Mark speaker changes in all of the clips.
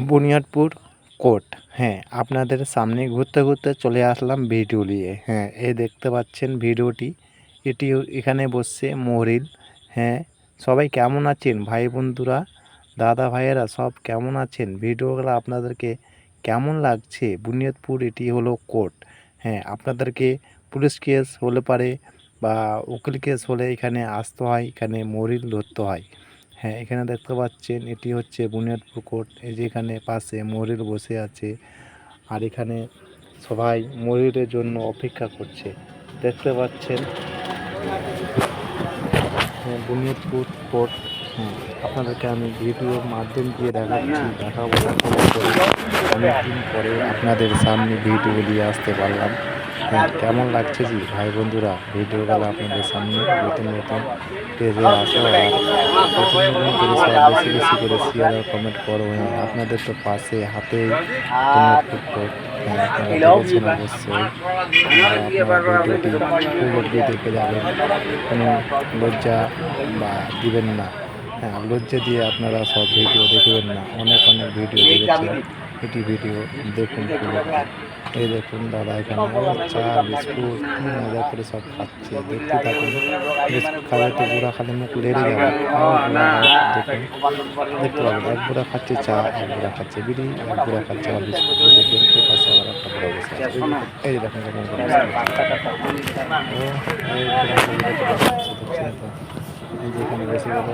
Speaker 1: Buniadpur court. হ্যাঁ, আপনাদের সামনে ঘুরতে ঘুরতে চলে আসলাম ভিডিও নিয়ে। হ্যাঁ, এই দেখতে পাচ্ছেন ভিডিওটি। এখানে বসছে মহরিল। হ্যাঁ, সবাই কেমন আছেন ভাই বন্ধুরা, দাদা ভাইয়েরা সব কেমন আছেন? ভিডিওগুলো আপনাদেরকে কেমন লাগছে? বুনিয়াদপুর এটি হলো কোর্ট। হ্যাঁ, আপনাদেরকে পুলিশ কেস হলে পারে বা উকিল কেস হলে এখানে আসতে হয়, এখানে মহরিল ধরতে হয়। হ্যাঁ, এখানে দেখতে পাচ্ছেন এটি হচ্ছে বুনিয়াদপুর কোর্ট। এই যে এখানে পাশে মহরিল বসে আছে, আর এখানে সবাই মহরিলের জন্য অপেক্ষা করছে। দেখতে পাচ্ছেন বুনিয়াদপুর কোর্ট। হ্যাঁ, আপনাদেরকে আমি ভিডিওর মাধ্যম দিয়ে দেখাবো অনেকদিন পরে আপনাদের সামনে ভিডিও নিয়ে আসতে পারলাম। হ্যাঁ, কেমন লাগছে জি ভাই বন্ধুরা ভিডিওগুলো আপনাদের সামনে নতুন নতুন পেজে আসো, আর নতুন নতুন করে সব বেশি বেশি করে শেয়ার আর কমেন্ট করো। হ্যাঁ, আপনাদের তো পাশে হাতেই বুনিয়াদপুর কোর্ট। হ্যাঁ, আপনারা দেখেছেন অবশ্যই, আর আপনারা ভিডিওটি ফুল অবধি দেখে যাবেন, কোনো লজ্জা বা দিবেন না। হ্যাঁ, লজ্জা দিয়ে আপনারা সব ভিডিও দেখবেন না, অনেক অনেক ভিডিও দেখেছেন, এটি ভিডিও দেখুন ফুল অবধি। এই দেখুন দাদা এখানে চা বিস্কুট কি মজা করে সব খাচ্ছে, দেখতে থাকুন। বিস্কুট খাবে তো বুড়া খালি মুখ লেড়ে যাবে। দেখুন, দেখতে পাবেন এক বুড়া খাচ্ছে চা, এক বুড়া খাচ্ছে বিড়ি, এক বুড়া খাচ্ছে আবার বিস্কুট। দেখবেন এই পাশে আবার একটা বুড়া বসে আছে। এই যে দেখুন দেখুন এই বুড়া দেখছেন তো, এই যে এখানে বসে গেল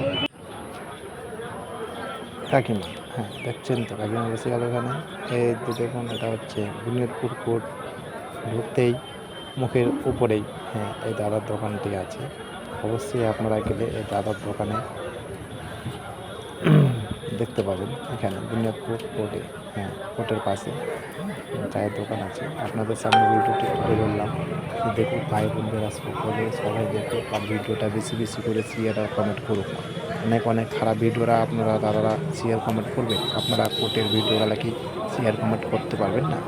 Speaker 1: কাকিমা। হ্যাঁ, দেখছেন তো কাকিমা বসে গেল এখানে। এই যে দেখুন এটা হচ্ছে বুনিয়াদপুর কোর্ট, ঢুকতেই মুখের উপরেই হ্যাঁ এই দাদার দোকানটি আছে। অবশ্যই আপনারা গেলে এই দাদার দোকানে দেখতে পাবেন, এখানে বুনিয়াদপুর কোর্টে। হ্যাঁ, কোর্টের পাশে চায়ের দোকান আছে। আপনাদের সামনে ভিডিওটি তুলে ধরলাম। দেখুন ভাই বোনদেরা সকলে সবাই দেখুক, আর ভিডিওটা বেশি বেশি করে শেয়ার আর কমেন্ট করুক। অনেক অনেক খারাপ ভিডিওরা আপনারা দাদারা শেয়ার কমেন্ট করবেন, আপনারা কোর্টের ভিডিওগুলো কি শেয়ার কমেন্ট করতে পারবেন না?